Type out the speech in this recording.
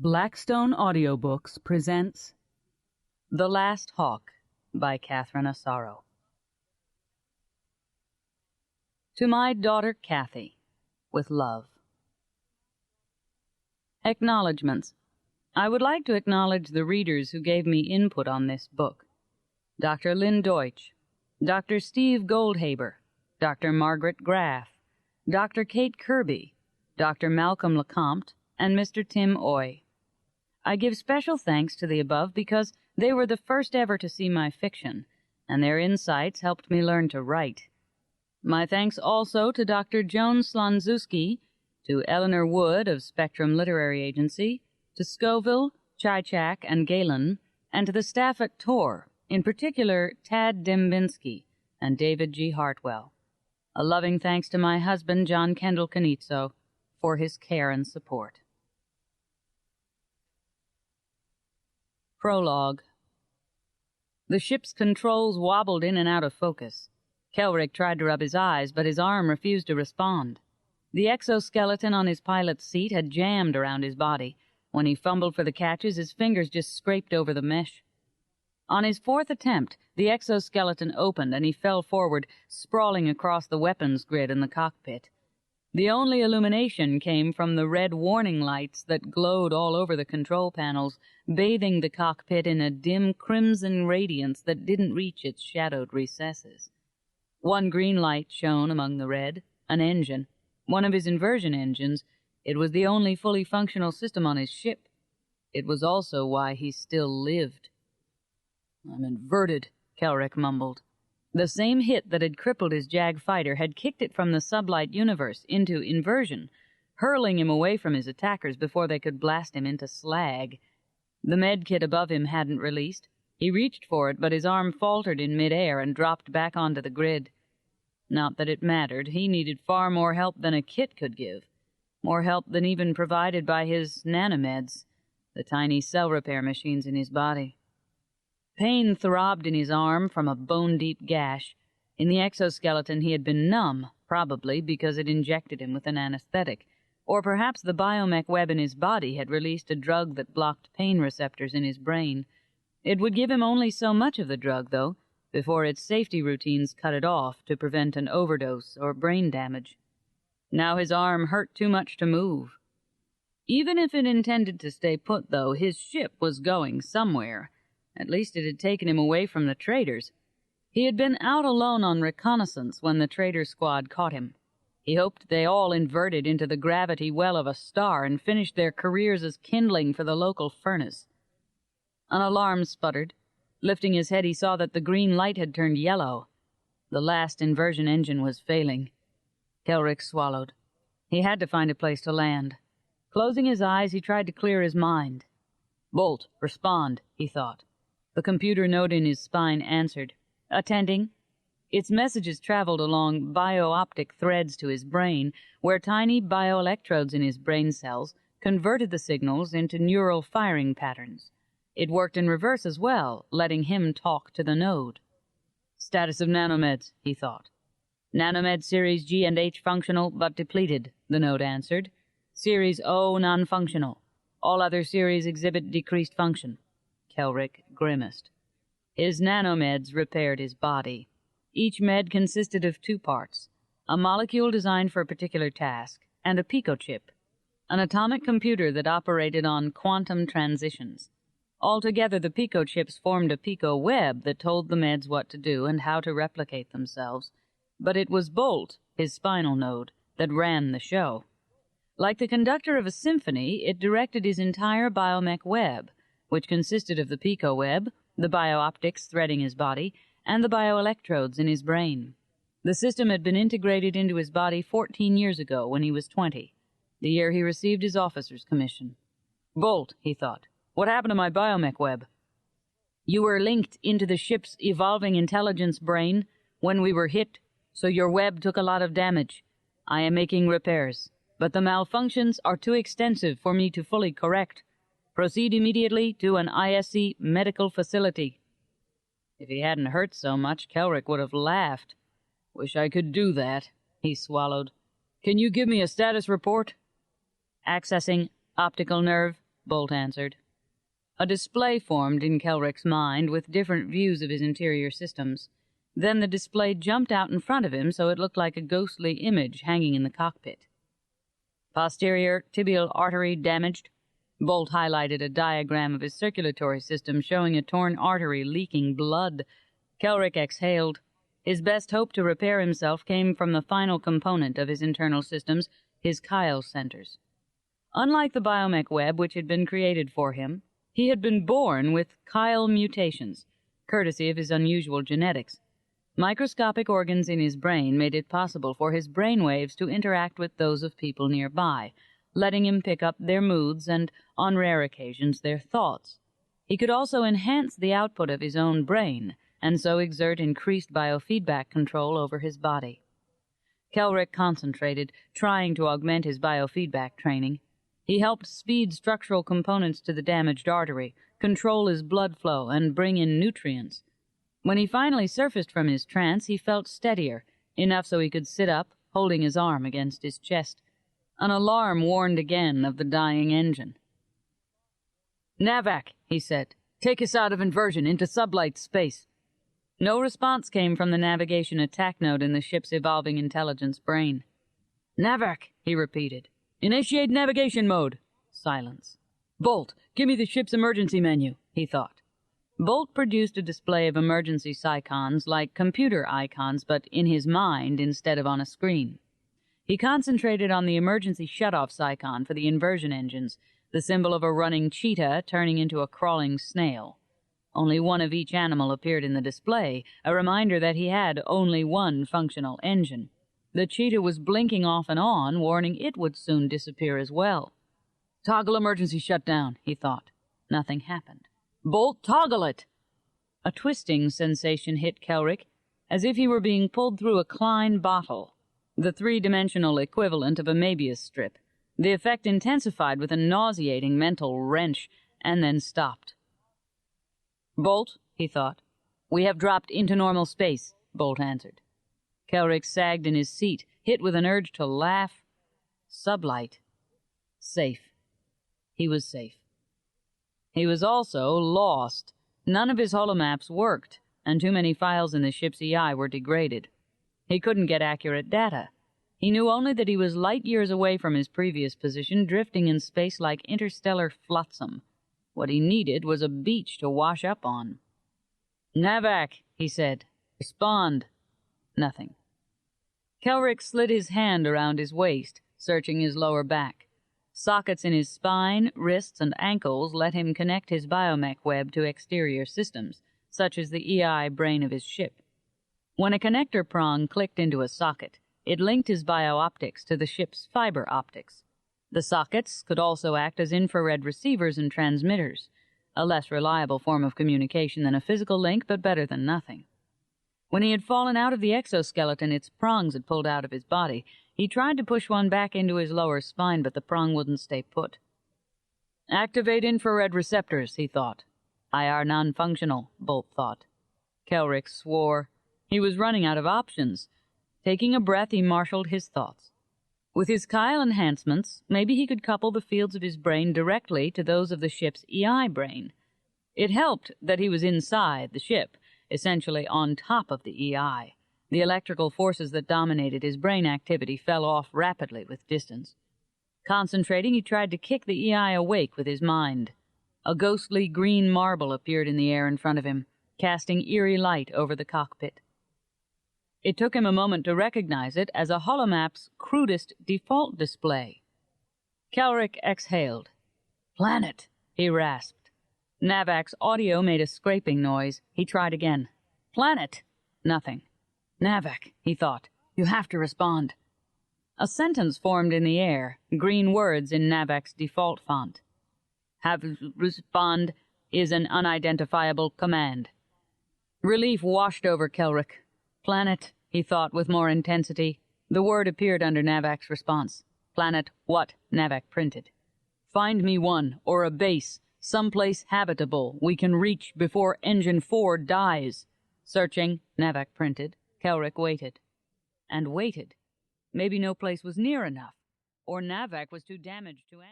Blackstone Audiobooks presents The Last Hawk by Catherine Asaro. To my daughter Kathy, with love. Acknowledgements. I would like to acknowledge the readers who gave me input on this book. Dr. Lynn Deutsch, Dr. Steve Goldhaber, Dr. Margaret Graff, Dr. Kate Kirby, Dr. Malcolm LeCompte, and Mr. Tim Oy. I give special thanks to the above because they were the first ever to see my fiction, and their insights helped me learn to write. My thanks also to Dr. Joan Slonczewski, to Eleanor Wood of Spectrum Literary Agency, to Scoville, Chychak, and Galen, and to the staff at Tor, in particular Tad Dembinski and David G. Hartwell. A loving thanks to my husband, John Kendall Canizzo, for his care and support. Prologue. The ship's controls wobbled in and out of focus. Kelric tried to rub his eyes, but his arm refused to respond. The exoskeleton on his pilot's seat had jammed around his body. When he fumbled for the catches, his fingers just scraped over the mesh. On his fourth attempt, the exoskeleton opened and he fell forward, sprawling across the weapons grid in the cockpit. The only illumination came from the red warning lights that glowed all over the control panels, bathing the cockpit in a dim crimson radiance that didn't reach its shadowed recesses. One green light shone among the red, an engine, one of his inversion engines. It was the only fully functional system on his ship. It was also why he still lived. "I'm inverted," Kelric mumbled. The same hit that had crippled his JAG fighter had kicked it from the sublight universe into inversion, hurling him away from his attackers before they could blast him into slag. The medkit above him hadn't released. He reached for it, but his arm faltered in midair and dropped back onto the grid. Not that it mattered. He needed far more help than a kit could give. More help than even provided by his nanomeds, the tiny cell repair machines in his body. Pain throbbed in his arm from a bone-deep gash. In the exoskeleton he had been numb, probably because it injected him with an anesthetic, or perhaps the biomech web in his body had released a drug that blocked pain receptors in his brain. It would give him only so much of the drug, though, before its safety routines cut it off to prevent an overdose or brain damage. Now his arm hurt too much to move. Even if it intended to stay put, though, his ship was going somewhere. At least it had taken him away from the traders. He had been out alone on reconnaissance when the trader squad caught him. He hoped they all inverted into the gravity well of a star and finished their careers as kindling for the local furnace. An alarm sputtered. Lifting his head, he saw that the green light had turned yellow. The last inversion engine was failing. Kelric swallowed. He had to find a place to land. Closing his eyes, he tried to clear his mind. "Bolt, respond," he thought. The computer node in his spine answered. "Attending." Its messages traveled along bio-optic threads to his brain, where tiny bioelectrodes in his brain cells converted the signals into neural firing patterns. It worked in reverse as well, letting him talk to the node. "Status of nanomeds," he thought. "Nanomed Series G and H functional, but depleted," the node answered. "Series O non-functional. All other series exhibit decreased function." Kelric grimaced. His nanomeds repaired his body. Each med consisted of two parts, a molecule designed for a particular task, and a picochip, an atomic computer that operated on quantum transitions. Altogether, the picochips formed a pico-web that told the meds what to do and how to replicate themselves. But it was Bolt, his spinal node, that ran the show. Like the conductor of a symphony, it directed his entire biomech web, which consisted of the pico-web, the bio-optics threading his body, and the bioelectrodes in his brain. The system had been integrated into his body 14 years ago when he was 20, the year he received his officer's commission. "Bolt," he thought, "what happened to my biomech web?" "You were linked into the ship's evolving intelligence brain when we were hit, so your web took a lot of damage. I am making repairs, but the malfunctions are too extensive for me to fully correct. Proceed immediately to an ISC medical facility." If he hadn't hurt so much, Kelric would have laughed. "Wish I could do that," he swallowed. "Can you give me a status report?" "Accessing optical nerve," Bolt answered. A display formed in Kelric's mind with different views of his interior systems. Then the display jumped out in front of him so it looked like a ghostly image hanging in the cockpit. Posterior tibial artery damaged. Bolt highlighted a diagram of his circulatory system showing a torn artery leaking blood. Kelric exhaled. His best hope to repair himself came from the final component of his internal systems, his chyle centers. Unlike the biomech web which had been created for him, he had been born with chyle mutations, courtesy of his unusual genetics. Microscopic organs in his brain made it possible for his brain waves to interact with those of people nearby, letting him pick up their moods and, on rare occasions, their thoughts. He could also enhance the output of his own brain, and so exert increased biofeedback control over his body. Kelric concentrated, trying to augment his biofeedback training. He helped speed structural components to the damaged artery, control his blood flow, and bring in nutrients. When he finally surfaced from his trance, he felt steadier, enough so he could sit up, holding his arm against his chest. An alarm warned again of the dying engine. "Navac," he said, "take us out of inversion into sublight space." No response came from the navigation attack node in the ship's evolving intelligence brain. "Navac," he repeated. "Initiate navigation mode." Silence. "Bolt, give me the ship's emergency menu," he thought. Bolt produced a display of emergency icons like computer icons, but in his mind instead of on a screen. He concentrated on the emergency shutoff icon for the inversion engines, the symbol of a running cheetah turning into a crawling snail. Only one of each animal appeared in the display, a reminder that he had only one functional engine. The cheetah was blinking off and on, warning it would soon disappear as well. "Toggle emergency shutdown," he thought. Nothing happened. "Bolt, toggle it!" A twisting sensation hit Kelric, as if he were being pulled through a Klein bottle, the three-dimensional equivalent of a Möbius strip. The effect intensified with a nauseating mental wrench, and then stopped. "Bolt," he thought. "We have dropped into normal space," Bolt answered. Kelric sagged in his seat, hit with an urge to laugh. Sublight. Safe. He was safe. He was also lost. None of his holomaps worked, and too many files in the ship's EI were degraded. He couldn't get accurate data. He knew only that he was light years away from his previous position, drifting in space like interstellar flotsam. What he needed was a beach to wash up on. "Navac," he said. "Respond." Nothing. Kelric slid his hand around his waist, searching his lower back. Sockets in his spine, wrists, and ankles let him connect his biomech web to exterior systems, such as the EI brain of his ship. When a connector prong clicked into a socket, it linked his bio-optics to the ship's fiber optics. The sockets could also act as infrared receivers and transmitters, a less reliable form of communication than a physical link, but better than nothing. When he had fallen out of the exoskeleton its prongs had pulled out of his body, he tried to push one back into his lower spine, but the prong wouldn't stay put. "Activate infrared receptors," he thought. "IR non-functional," Bolt thought. Kelric swore. He was running out of options. Taking a breath, he marshaled his thoughts. With his chyle enhancements, maybe he could couple the fields of his brain directly to those of the ship's EI brain. It helped that he was inside the ship, essentially on top of the EI. The electrical forces that dominated his brain activity fell off rapidly with distance. Concentrating, he tried to kick the EI awake with his mind. A ghostly green marble appeared in the air in front of him, casting eerie light over the cockpit. It took him a moment to recognize it as a holomap's crudest default display. Kelric exhaled. "Planet," he rasped. Navac's audio made a scraping noise. He tried again. "Planet." Nothing. "Navac," he thought. "You have to respond." A sentence formed in the air, green words in Navac's default font. "Have respond is an unidentifiable command." Relief washed over Kelric. "Planet," he thought with more intensity. The word appeared under Navac's response. "Planet what?" Navac printed. "Find me one, or a base, someplace habitable we can reach before Engine 4 dies." "Searching," Navac printed. Kelric waited. And waited. Maybe no place was near enough, or Navac was too damaged to answer.